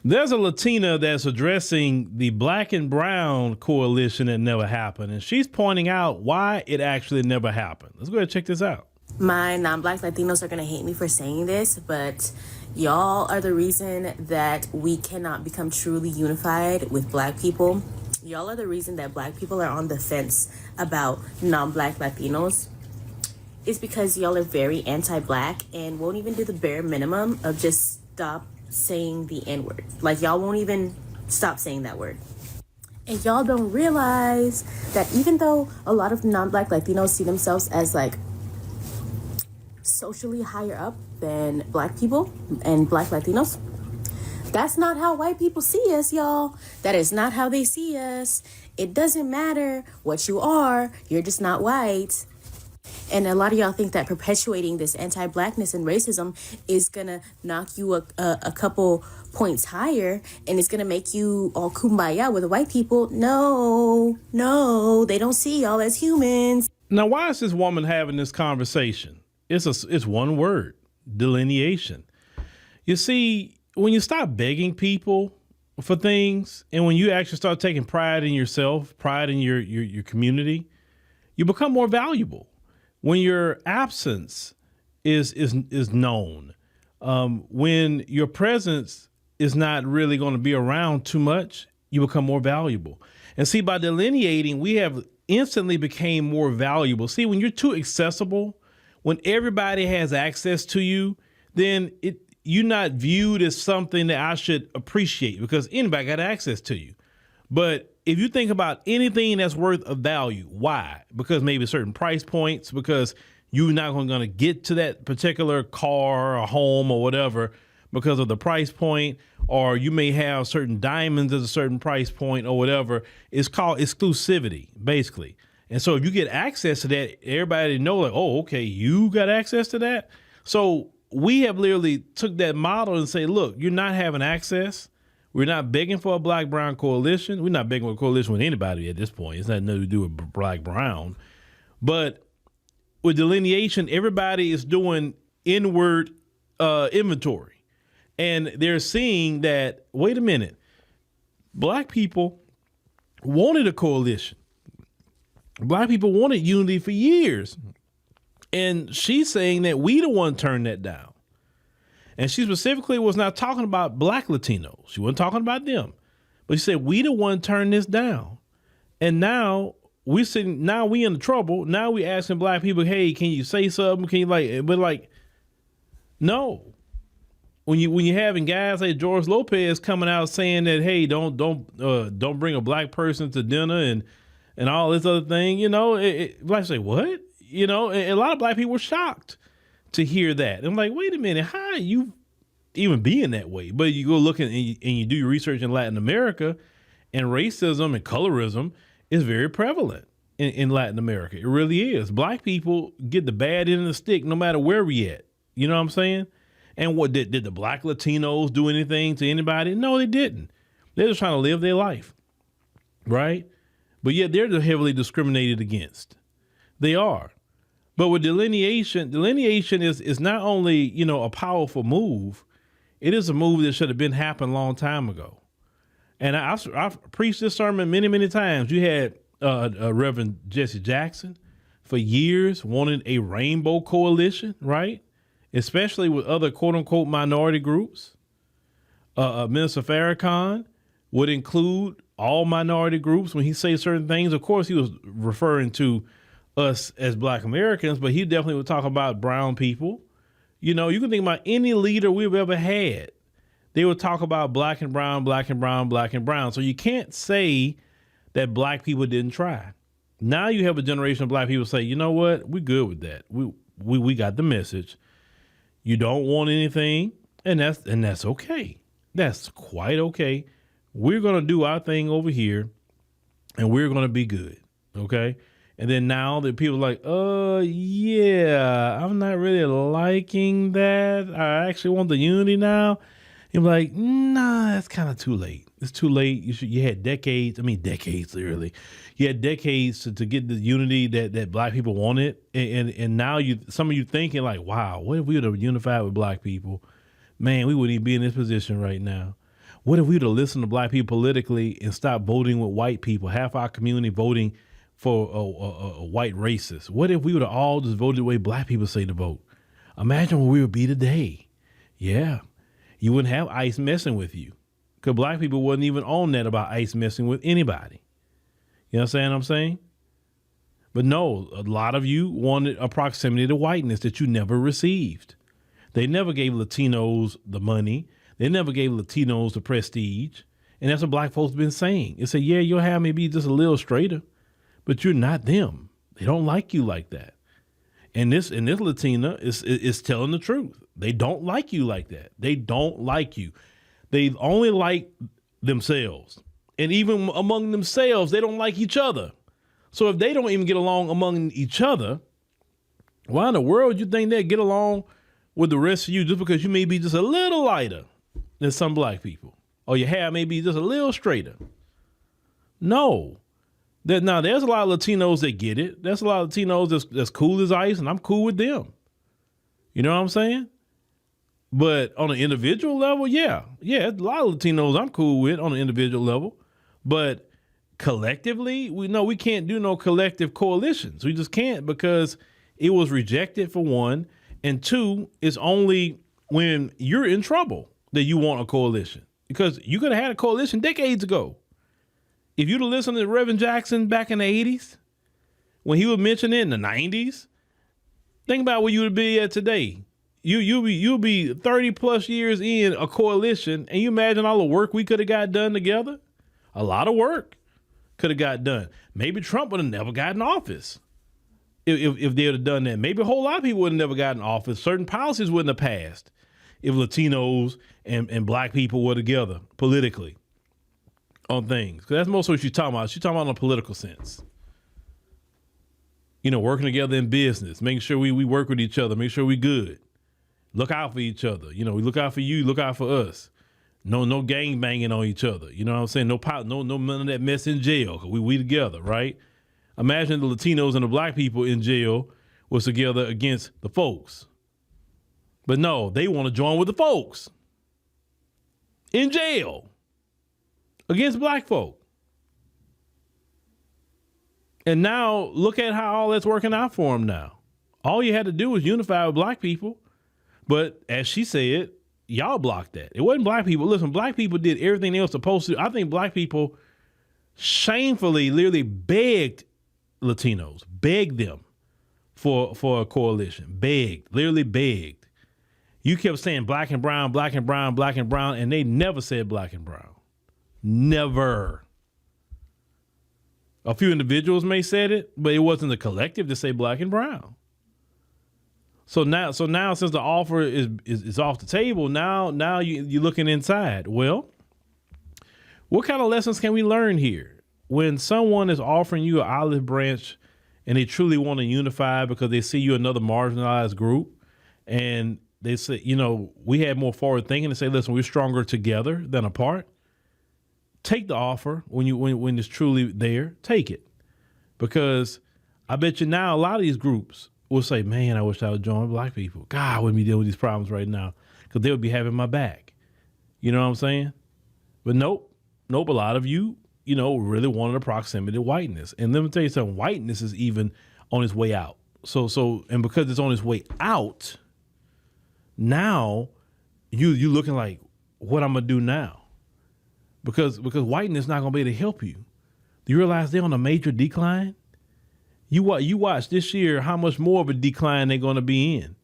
There's a Latina that's addressing the black and brown coalition that never happened, and she's pointing out why it actually never happened. Let's go ahead and check this out. My non-black Latinos are going to hate me for saying this, but y'all are the reason that we cannot become truly unified with black people. Y'all are the reason that black people are on the fence about non-black Latinos. It's because y'all are very anti-black and won't even do the bare minimum of just stop saying the N-word. Like, y'all won't even stop saying that word. And y'all don't realize that even though a lot of non-black Latinos see themselves as like socially higher up than black people and black Latinos, that's not how white people see us, y'all. That is not how they see us. It doesn't matter what you are, you're just not white. And a lot of y'all think that perpetuating this anti-blackness and racism is gonna knock you a couple points higher and it's gonna make you all kumbaya with white people. No, they don't see y'all as humans. Now, why is this woman having this conversation? It's one word: delineation. You see, when you stop begging people for things, and when you actually start taking pride in yourself, pride in your community, you become more valuable. When your absence is known, when your presence is not really going to be around too much, you become more valuable. And see, by delineating, we have instantly became more valuable. See, when you're too accessible, when everybody has access to you, then you're not viewed as something that I should appreciate because anybody got access to you. But if you think about anything that's worth of value, why? Because maybe certain price points, because you're not going to get to that particular car or home or whatever because of the price point, or you may have certain diamonds at a certain price point or whatever. It's called exclusivity, basically. And so if you get access to that, everybody know like, oh, okay, you got access to that. So we have literally took that model and say, look, you're not having access. We're not begging for a black-brown coalition. We're not begging for a coalition with anybody at this point. It's not nothing to do with black-brown. But with delineation, everybody is doing inward inventory. And they're seeing that, wait a minute, black people wanted a coalition. Black people wanted unity for years. And she's saying that we the one turned that down. And she specifically was not talking about black Latinos. She wasn't talking about them. But she said, we the one turned this down. And now we in the trouble. Now we asking black people, hey, can you say something? Can you but no. When you having guys like George Lopez coming out saying that, hey, don't bring a black person to dinner and all this other thing, black say, what? And a lot of black people were shocked to hear that. I'm like, wait a minute, how are you even being that way? But you go look and you do your research in Latin America, and racism and colorism is very prevalent in Latin America. It really is. Black people get the bad end of the stick no matter where we at. You know what I'm saying? And what did the black Latinos do anything to anybody? No, they didn't. They're just trying to live their life, right? But yet they're heavily discriminated against. They are. But with delineation is not only, a powerful move, it is a move that should have been happened a long time ago. And I've preached this sermon many, many times. You had Reverend Jesse Jackson for years wanted a rainbow coalition, right? Especially with other quote unquote minority groups. Minister Farrakhan would include all minority groups when he says certain things. Of course, he was referring to us as black Americans, but he definitely would talk about brown people. You can think about any leader we've ever had. They would talk about black and brown, black and brown, black and brown. So you can't say that black people didn't try. Now you have a generation of black people say, you know what? We're good with that. We got the message. You don't want anything, and that's okay. That's quite okay. We're going to do our thing over here, and we're going to be good. Okay? And then now that people are like, yeah, I'm not really liking that. I actually want the unity now. You're like, nah, that's kind of too late. It's too late. You had decades literally. You had decades to get the unity that black people wanted. And now some of you thinking like, wow, what if we would have unified with black people? Man, we wouldn't even be in this position right now. What if we were to listen to black people politically and stop voting with white people, half our community voting for a white racist? What if we would have all just voted the way black people say to vote? Imagine where we would be today. Yeah. You wouldn't have ICE messing with you because black people wasn't even on that about ICE messing with anybody. You know what I'm saying? But no, a lot of you wanted a proximity to whiteness that you never received. They never gave Latinos the money. They never gave Latinos the prestige. And that's what black folks been saying. They say, yeah, your hair may be just a little straighter, but you're not them. They don't like you like that. And this Latina is telling the truth. They don't like you like that. They don't like you. They only like themselves. And even among themselves, they don't like each other. So if they don't even get along among each other, why in the world you think they'd get along with the rest of you just because you may be just a little lighter than some black people? Or your hair may be just a little straighter? No. Now, there's a lot of Latinos that get it. There's a lot of Latinos that's cool as ice, and I'm cool with them. You know what I'm saying? But on an individual level, yeah, a lot of Latinos I'm cool with on an individual level. But collectively, we can't do no collective coalitions. We just can't because it was rejected for one. And two, it's only when you're in trouble that you want a coalition. Because you could have had a coalition decades ago. If you'd have listened to Reverend Jackson back in the 80s, when he was mentioned in the 90s, think about where you would be at today. You'll be 30 plus years in a coalition, and you imagine all the work we could have got done together? A lot of work could have got done. Maybe Trump would have never gotten office if they would have done that. Maybe a whole lot of people would have never gotten office. Certain policies wouldn't have passed if Latinos and black people were together politically on things. Because that's mostly what she's talking about. She's talking about in a political sense. You know, working together in business, making sure we work with each other, make sure we good. Look out for each other. You know, we look out for you, look out for us. No gang banging on each other. You know what I'm saying? No none of that mess in jail. We together, right? Imagine the Latinos and the black people in jail was together against the folks. But no, they want to join with the folks in jail against black folk. And now look at how all that's working out for them now. All you had to do was unify with black people. But as she said, y'all blocked that. It wasn't black people. Listen, black people did everything they were supposed to. I think black people shamefully literally begged Latinos, begged them for a coalition, literally begged. You kept saying black and brown, black and brown, black and brown, and they never said black and brown. Never. A few individuals may said it, but it wasn't the collective to say black and brown. So now, since the offer is off the table, now you're looking inside. Well, what kind of lessons can we learn here? When someone is offering you an olive branch and they truly want to unify because they see you another marginalized group, and they say, you know, we had more forward thinking to say, listen, we're stronger together than apart. Take the offer when it's truly there. Take it, because I bet you now a lot of these groups will say, man, I wish I would join black people. God, I wouldn't be dealing with these problems right now because they would be having my back. You know what I'm saying? But nope. A lot of you, really wanted a proximity to whiteness. And let me tell you something, whiteness is even on its way out. So, and because it's on its way out, now you looking like, what I'm going to do now? Because whiteness is not going to be able to help you. Do you realize they're on a major decline? You watch this year how much more of a decline they're going to be in.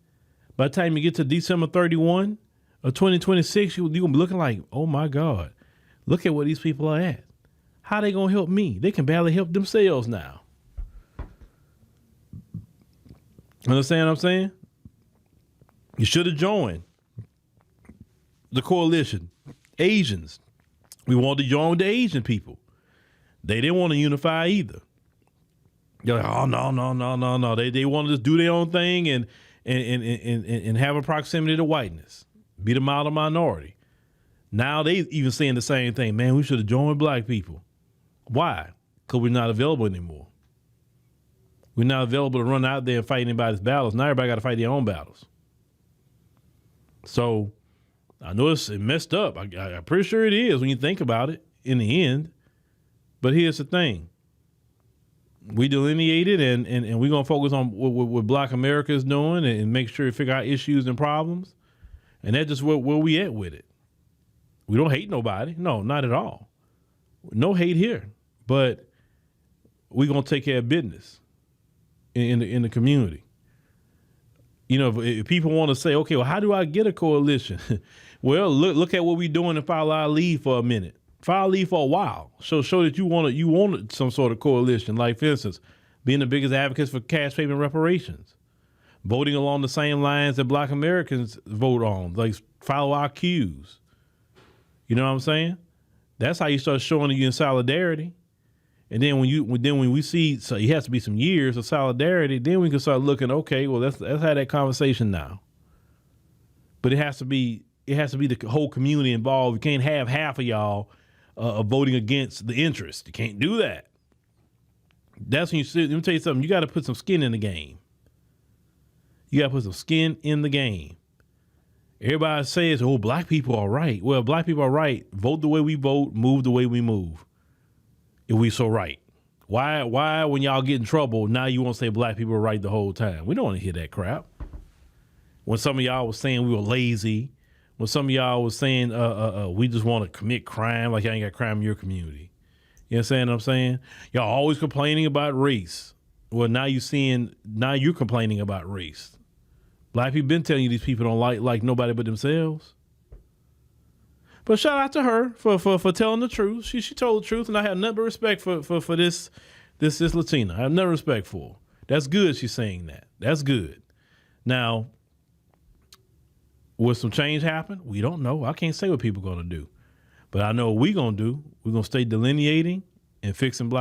By the time you get to December 31 of 2026, you're going to be looking like, oh my God, look at where these people are at. How they going to help me? They can barely help themselves now. Understand what I'm saying? You should have joined the coalition. Asians. We wanted to join with the Asian people. They didn't want to unify either. They're like, oh, no. They want to just do their own thing and have a proximity to whiteness. Be the model minority. Now they even saying the same thing. Man, we should have joined black people. Why? Because we're not available anymore. We're not available to run out there and fight anybody's battles. Now everybody got to fight their own battles. So I know it's messed up. I'm pretty sure it is when you think about it in the end. But here's the thing. We delineated and we're going to focus on what Black America is doing and make sure to figure out issues and problems. And that's just where we at with it. We don't hate nobody. No, not at all. No hate here. But we're going to take care of business in the community. You know, if people want to say, okay, well, how do I get a coalition? Well, look at what we're doing and file our lead for a minute. File lead for a while. Show that you wanted some sort of coalition. Like, for instance, being the biggest advocates for cash payment reparations, voting along the same lines that Black Americans vote on, like follow our cues. You know what I'm saying? That's how you start showing you in solidarity. And then when we see, so it has to be some years of solidarity, then we can start looking, okay, well, let's have that conversation now. But it has to be the whole community involved. You can't have half of y'all voting against the interest. You can't do that. That's when let me tell you something, you got to put some skin in the game. You got to put some skin in the game. Everybody says, oh, Black people are right. Well, Black people are right. Vote the way we vote, move the way we move. If we so right. Why when y'all get in trouble, now you won't say Black people are right the whole time? We don't want to hear that crap. When some of y'all was saying we were lazy, when some of y'all was saying we just want to commit crime, like y'all ain't got crime in your community. You know what I'm saying? Y'all always complaining about race. Well, now you're complaining about race. Black people been telling you these people don't like nobody but themselves. But shout out to her for telling the truth. She told the truth, and I have nothing but respect for this Latina. I have no respect for her. That's good she's saying that. That's good. Now, will some change happen? We don't know. I can't say what people are going to do. But I know what we're going to do. We're going to stay delineating and fixing Black